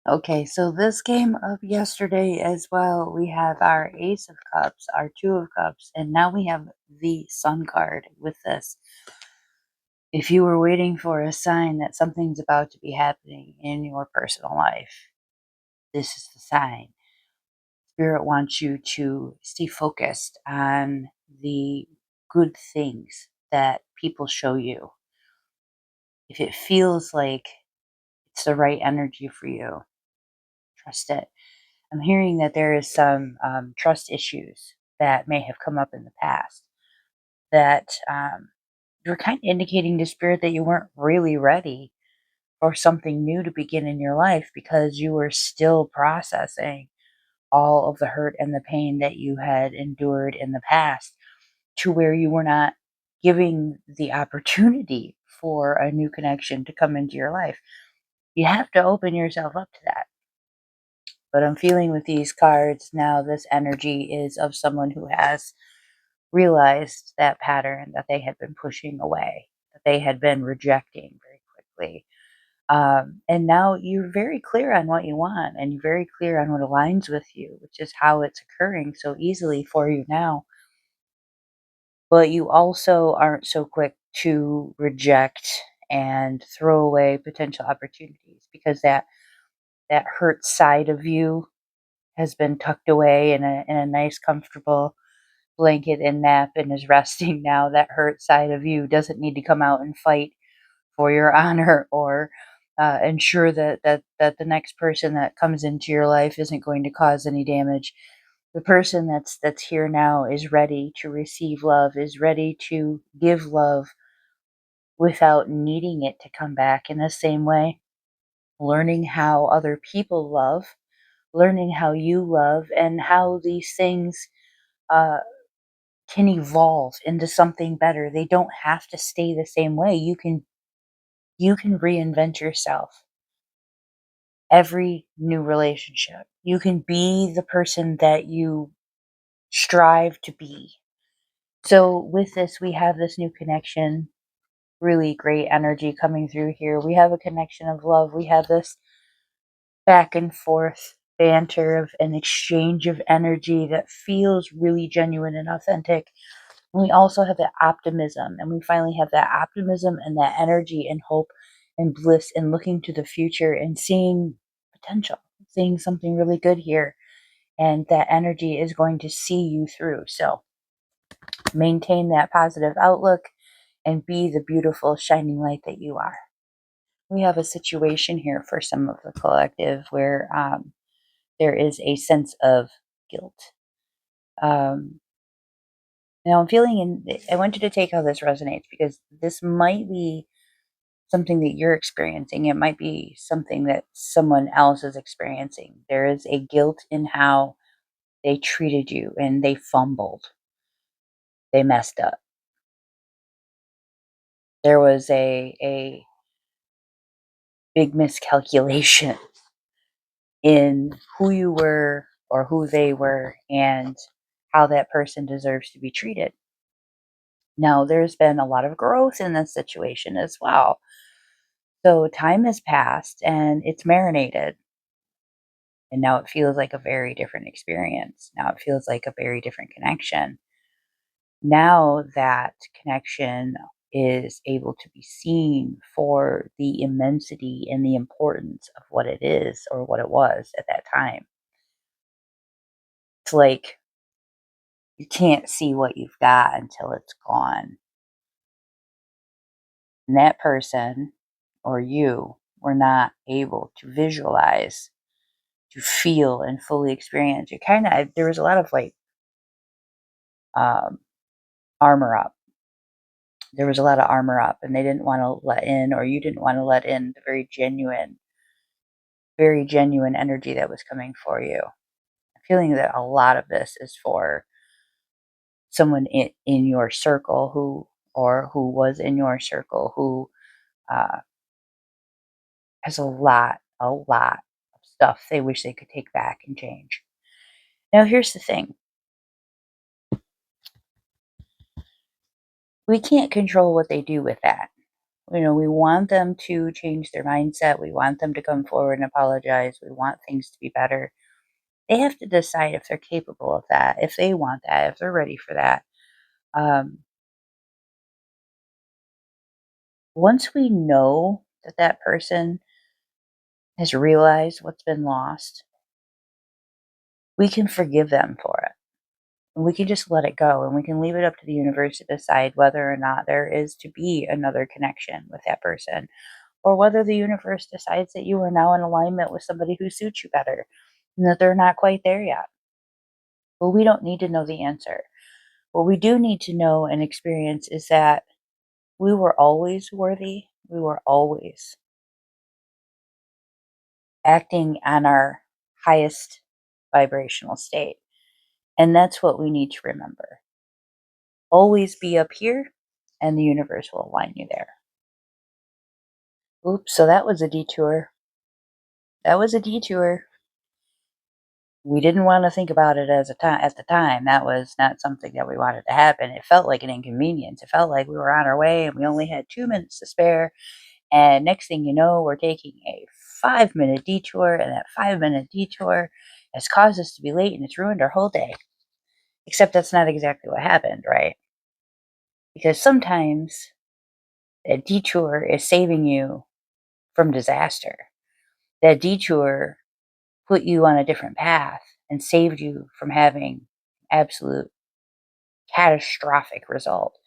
Okay, so this came up yesterday as well. We have our Ace of Cups, our Two of Cups, and now we have the Sun card with this. If you were waiting for a sign that something's about to be happening in your personal life, this is the sign. Spirit wants you to stay focused on the good things that people show you. If it feels like it's the right energy for you, trust it. I'm hearing that there is some trust issues that may have come up in the past that you're kind of indicating to spirit that you weren't really ready for something new to begin in your life because you were still processing all of the hurt and the pain that you had endured in the past to where you were not giving the opportunity for a new connection to come into your life. You have to open yourself up to that. But I'm feeling with these cards now, this energy is of someone who has realized that pattern that they had been pushing away, that they had been rejecting very quickly. And now you're very clear on what you want and you're very clear on what aligns with you, which is how it's occurring so easily for you now. But you also aren't so quick to reject and throw away potential opportunities because that hurt side of you has been tucked away in a nice, comfortable blanket and nap and is resting now. That hurt side of you doesn't need to come out and fight for your honor or ensure that the next person that comes into your life isn't going to cause any damage. The person that's here now is ready to receive love, is ready to give love without needing it to come back in the same way. Learning how other people love, learning how you love, and how these things uh, can evolve into something better. They don't have to stay the same way. You can reinvent yourself every new relationship. You can be the person that you strive to be. So with this we have this new connection, really great energy coming through here. We have a connection of love. We have this back and forth banter of an exchange of energy that feels really genuine and authentic. We also have that optimism, and we finally have that optimism and that energy and hope and bliss and looking to the future and seeing potential, seeing something really good here. And that energy is going to see you through. So maintain that positive outlook and be the beautiful, shining light that you are. We have a situation here for some of the collective where there is a sense of guilt. Um, Now I'm feeling I want you to take how this resonates because this might be something that you're experiencing. It might be something that someone else is experiencing. There is a guilt in how they treated you and they fumbled. They messed up. There was a big miscalculation in who you were or who they were and how that person deserves to be treated. Now, there's been a lot of growth in this situation as well. So time has passed and it's marinated. And now it feels like a very different experience. Now it feels like a very different connection. Now that connection is able to be seen for the immensity and the importance of what it is or what it was at that time. It's like you can't see what you've got until it's gone. And that person or you were not able to visualize, to feel and fully experience. You kind of there was a lot of like um, armor up. There was a lot of armor up, and they didn't want to let in, or you didn't want to let in the very genuine energy that was coming for you. I'm feeling that a lot of this is for someone in your circle who was in your circle who uh, has a lot of stuff they wish they could take back and change. Now, here's the thing: we can't control what they do with that. We want them to change their mindset. We want them to come forward and apologize. We want things to be better. They have to decide if they're capable of that, if they want that, if they're ready for that. Um, Once we know that that person has realized what's been lost, we can forgive them for it. And we can just let it go and we can leave it up to the universe to decide whether or not there is to be another connection with that person, or whether the universe decides that you are now in alignment with somebody who suits you better and that they're not quite there yet. But we don't need to know the answer. What we do need to know and experience is that we were always worthy. We were always acting on our highest vibrational state. And that's what we need to remember. Always be up here, and the universe will align you there. Oops, so that was a detour. That was a detour. We didn't want to think about it as a time at the time. That was not something that we wanted to happen. It felt like an inconvenience. It felt like we were on our way and we only had 2 minutes to spare. And next thing you know, we're taking a 5 minute detour, and that 5 minute detour has caused us to be late and it's ruined our whole day. Except that's not exactly what happened, right? Because sometimes a detour is saving you from disaster. That detour put you on a different path and saved you from having absolute catastrophic result.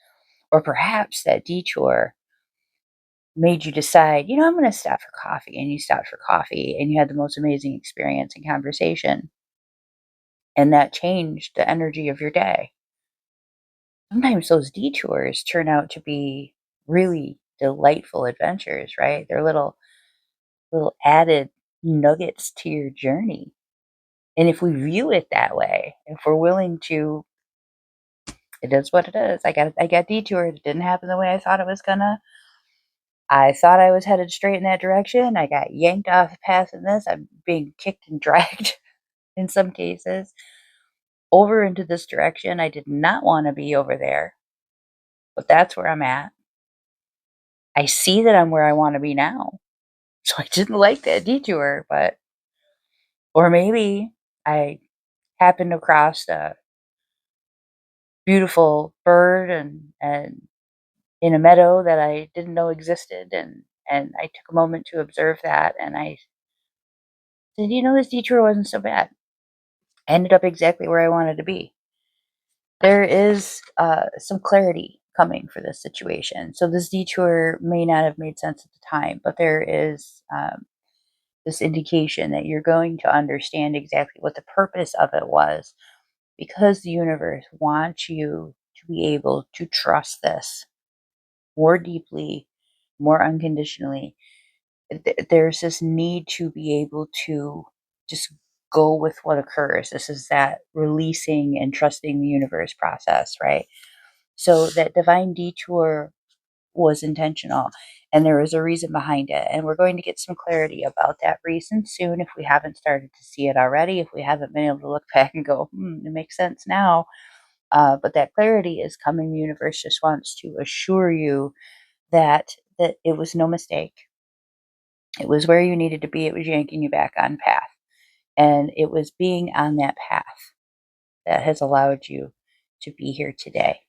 Or perhaps that detour made you decide, I'm going to stop for coffee. And you stopped for coffee and you had the most amazing experience and conversation. And that changed the energy of your day. Sometimes those detours turn out to be really delightful adventures, right? They're little added nuggets to your journey. And if we view it that way, if we're willing to, it is what it is. I got detoured. It didn't happen the way I thought it was gonna. I thought I was headed straight in that direction. I got yanked off the path in this. I'm being kicked and dragged in some cases over into this direction. I did not want to be over there, but that's where I'm at. I see that I'm where I want to be now. So I didn't like that detour, but or maybe I happened across a beautiful bird and in a meadow that I didn't know existed, and I took a moment to observe that, and I said, this detour wasn't so bad. I ended up exactly where I wanted to be. There is some clarity coming for this situation. So this detour may not have made sense at the time, but there is this indication that you're going to understand exactly what the purpose of it was, because the universe wants you to be able to trust this more deeply, more unconditionally. There's this need to be able to just go with what occurs. This is that releasing and trusting the universe process, right? So that divine detour was intentional and there was a reason behind it. And we're going to get some clarity about that reason soon if we haven't started to see it already, if we haven't been able to look back and go, it makes sense now. But that clarity is coming. The universe just wants to assure you that it was no mistake. It was where you needed to be. It was yanking you back on path. And it was being on that path that has allowed you to be here today.